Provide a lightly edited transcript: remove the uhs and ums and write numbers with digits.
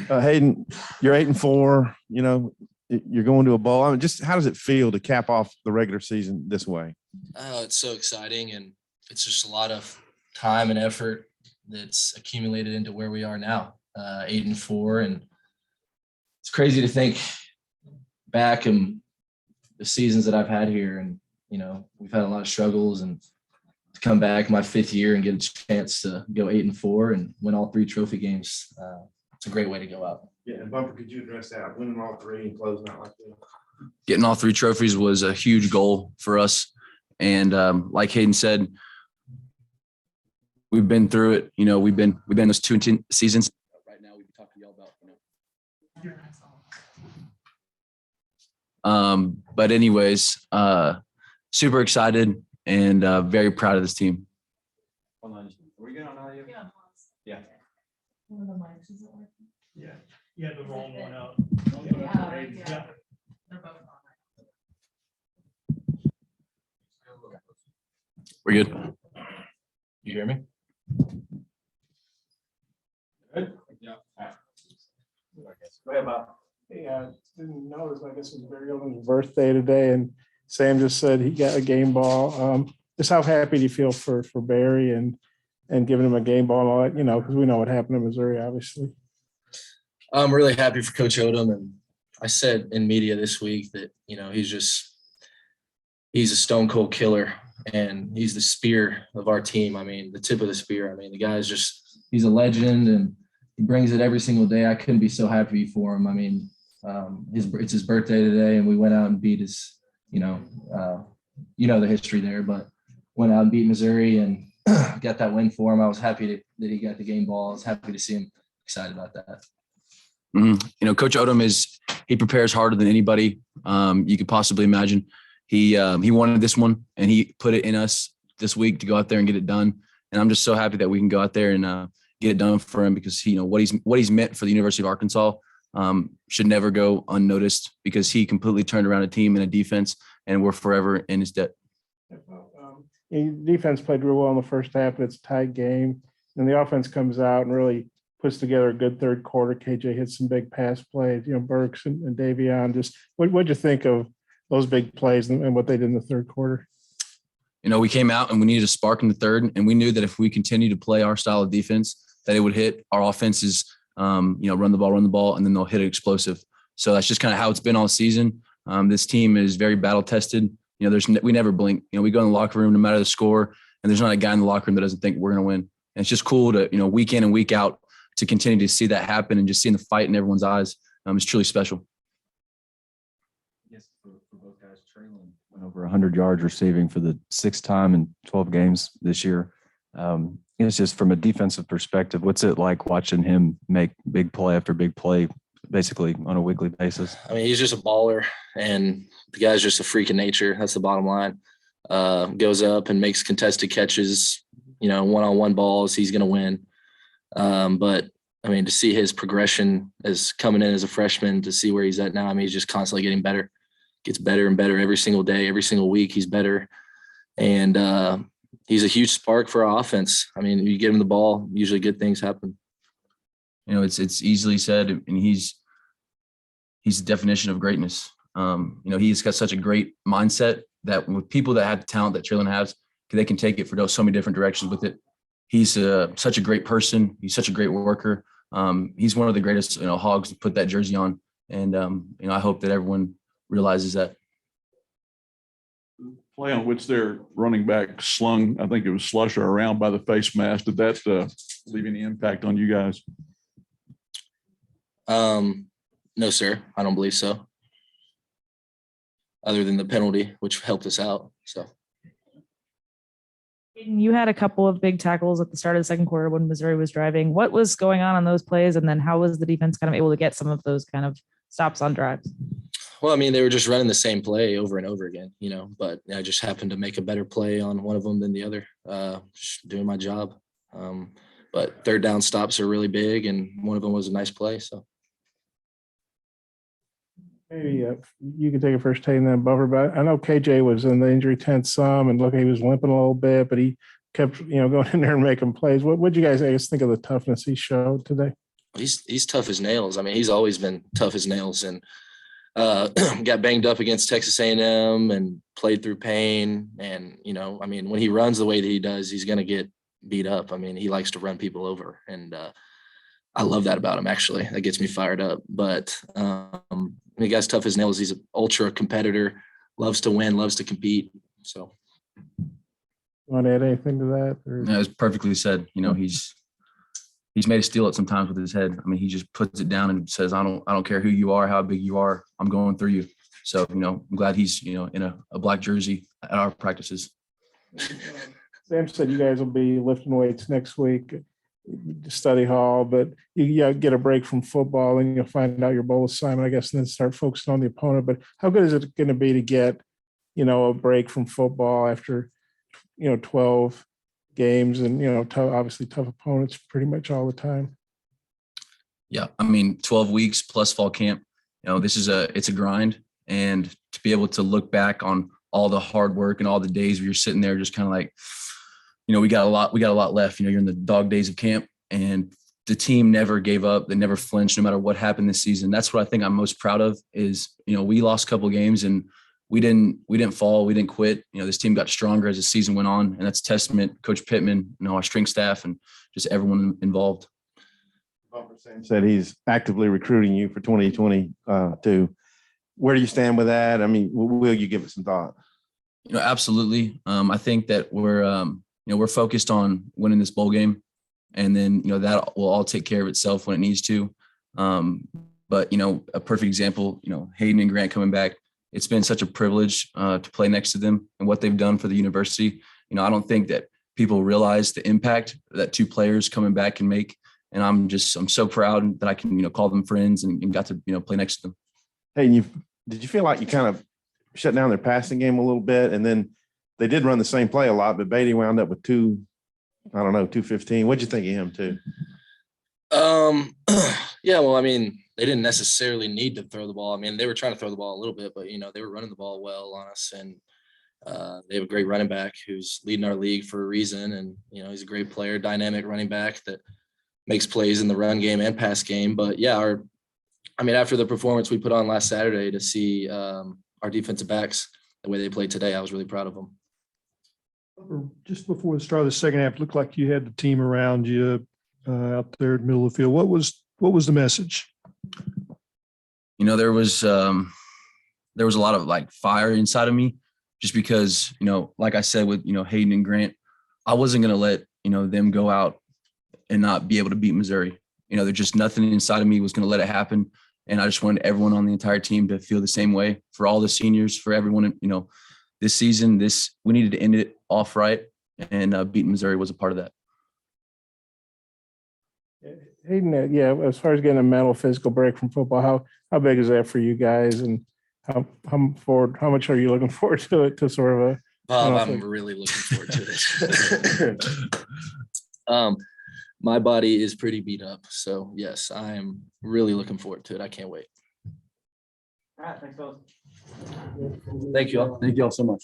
Hayden, you're 8-4. You know, you're going to a bowl. I mean, just how does it feel to cap off the regular season this way? Oh, it's so exciting, and it's just a lot of time and effort that's accumulated into where we are now, 8-4, and it's crazy to think back and the seasons that I've had here, and you know, we've had a lot of struggles, and to come back my 5th year and get a chance to go 8-4 and win all 3 trophy games. It's a great way to go out. Yeah, and Bumper, could you address that? Winning all 3 and closing out like that. Getting all 3 trophies was a huge goal for us. And like Hayden said, we've been through it. You know, we've been those 2 seasons. Right now, we can talk to y'all about. But anyways, super excited and very proud of this team. Are we good on audio? Yeah. One of the mics isn't working. Yeah, you had the wrong one up. Yeah. They're both on. We're good. You hear me? Good? Yeah. Go ahead, Bob. Hey, didn't notice, I guess it was Barry Odom's birthday today, and Sam just said he got a game ball. Just how happy do you feel for Barry and giving him a game ball and all that, you know, because we know what happened in Missouri, obviously. I'm really happy for Coach Odom, and I said in media this week that, you know, he's a stone cold killer, and he's the spear of our team. I mean, the tip of the spear. I mean, the guy's he's a legend, and he brings it every single day. I couldn't be so happy for him. I mean, it's his birthday today, and we went out and beat his, the history there, but went out and beat Missouri and got that win for him. I was happy that he got the game ball. I was happy to see him excited about that. Mm-hmm. You know, Coach Odom he prepares harder than anybody you could possibly imagine. He wanted this one, and he put it in us this week to go out there and get it done. And I'm just so happy that we can go out there and get it done for him, because what he's meant for the University of Arkansas should never go unnoticed, because he completely turned around a team and a defense, and we're forever in his debt. Defense played real well in the first half, but it's a tight game. And the offense comes out and really puts together a good third quarter. KJ hit some big pass plays, Burks and Davion. Just what'd you think of those big plays and what they did in the third quarter? You know, we came out and we needed a spark in the third, and we knew that if we continue to play our style of defense, that it would hit our offenses, run the ball, and then they'll hit it explosive. So that's just kind of how it's been all season. This team is very battle tested. You know, we never blink. You know, we go in the locker room no matter the score, and there's not a guy in the locker room that doesn't think we're going to win. And it's just cool to, week in and week out, to continue to see that happen and just seeing the fight in everyone's eyes. It's truly special. Yes, for both guys, Traylon went over 100 yards receiving for the 6th time in 12 games this year. It's just from a defensive perspective, what's it like watching him make big play after big play, basically on a weekly basis? I mean, he's just a baller, and the guy's just a freak of nature. That's the bottom line. Goes up and makes contested catches, one-on-one balls, he's going to win. But I mean, to see his progression as coming in as a freshman, to see where he's at now, I mean, he's just constantly getting better, gets better and better every single day, every single week. He's better. And he's a huge spark for our offense. I mean, you give him the ball, usually good things happen. It's easily said, and he's the definition of greatness. He's got such a great mindset that with people that have the talent that Traylon has, they can take it for so many different directions with it. He's such a great person. He's such a great worker. He's one of the greatest, Hogs to put that jersey on. And, I hope that everyone realizes that. Play on which their running back slung, I think it was Slusher, around by the face mask. Did that leave any impact on you guys? No, sir. I don't believe so. Other than the penalty, which helped us out. So. You had a couple of big tackles at the start of the second quarter when Missouri was driving. What was going on those plays? And then how was the defense kind of able to get some of those kind of stops on drives? Well, I mean, they were just running the same play over and over again, but I just happened to make a better play on one of them than the other, just doing my job. But third down stops are really big, and one of them was a nice play. So. Maybe you can take a first take and then Buffer, but I know KJ was in the injury tent some, and look, he was limping a little bit, but he kept, going in there and making plays. What did you guys, think of the toughness he showed today? he's tough as nails. I mean, he's always been tough as nails, and got banged up against Texas A&M and played through pain. And, you know, I mean, when he runs the way that he does, he's going to get beat up. I mean, he likes to run people over, and I love that about him, actually. That gets me fired up. But the guy's tough as nails. He's an ultra competitor, loves to win, loves to compete. So. Want to add anything to that? Or? No, it's perfectly said. You know, he's made us steal it sometimes with his head. I mean, he just puts it down and says, I don't care who you are, how big you are, I'm going through you. So, you know, I'm glad he's, you know, in a black jersey at our practices. Sam said you guys will be lifting weights next week, study hall, but you get a break from football and you'll find out your bowl assignment, I guess, and then start focusing on the opponent. But how good is it going to be to get, you know, a break from football after, you know, 12 games and, you know, obviously tough opponents pretty much all the time? Yeah. I mean, 12 weeks plus fall camp, you know, it's a grind, and to be able to look back on all the hard work and all the days where you're sitting there just kind of like, you know, we got a lot left. You know, you're in the dog days of camp, and the team never gave up. They never flinched no matter what happened this season. That's what I think I'm most proud of is, you know, we lost a couple of games and we didn't fall. We didn't quit. You know, this team got stronger as the season went on, and that's a testament, Coach Pittman, you know, our strength staff, and just everyone involved. Sam said he's actively recruiting you for 2022. Where do you stand with that? I mean, will you give it some thought? You know, absolutely. I think that we're focused on winning this bowl game, and then, you know, that will all take care of itself when it needs to. But, you know, a perfect example, you know, Hayden and Grant coming back. It's been such a privilege to play next to them and what they've done for the university. You know, I don't think that people realize the impact that two players coming back can make. And I'm so proud that I can, you know, call them friends and got to, you know, play next to them. Hey, did you feel like you kind of shut down their passing game a little bit? And then they did run the same play a lot, but Beatty wound up with 215. What'd you think of him too? Yeah, well, I mean, they didn't necessarily need to throw the ball. I mean, they were trying to throw the ball a little bit, but, you know, they were running the ball well on us, and they have a great running back who's leading our league for a reason. And, you know, he's a great player, dynamic running back that makes plays in the run game and pass game. But yeah, after the performance we put on last Saturday, to see our defensive backs the way they played today, I was really proud of them. Just before the start of the second half, it looked like you had the team around you out there in the middle of the field. What was the message? You know, there was a lot of like fire inside of me, just because, you know, like I said, with, you know, Hayden and Grant, I wasn't going to let, you know, them go out and not be able to beat Missouri. You know, there's just nothing inside of me was going to let it happen. And I just wanted everyone on the entire team to feel the same way, for all the seniors, for everyone. You know, this season, we needed to end it off right, and beating Missouri was a part of that. Hayden, yeah, as far as getting a mental, physical break from football, how big is that for you guys, and how much are you looking forward to it? To sort of I'm really looking forward to it. My body is pretty beat up, so yes, I am really looking forward to it. I can't wait. All right, thanks, fellas. Thank you all. Thank you all so much.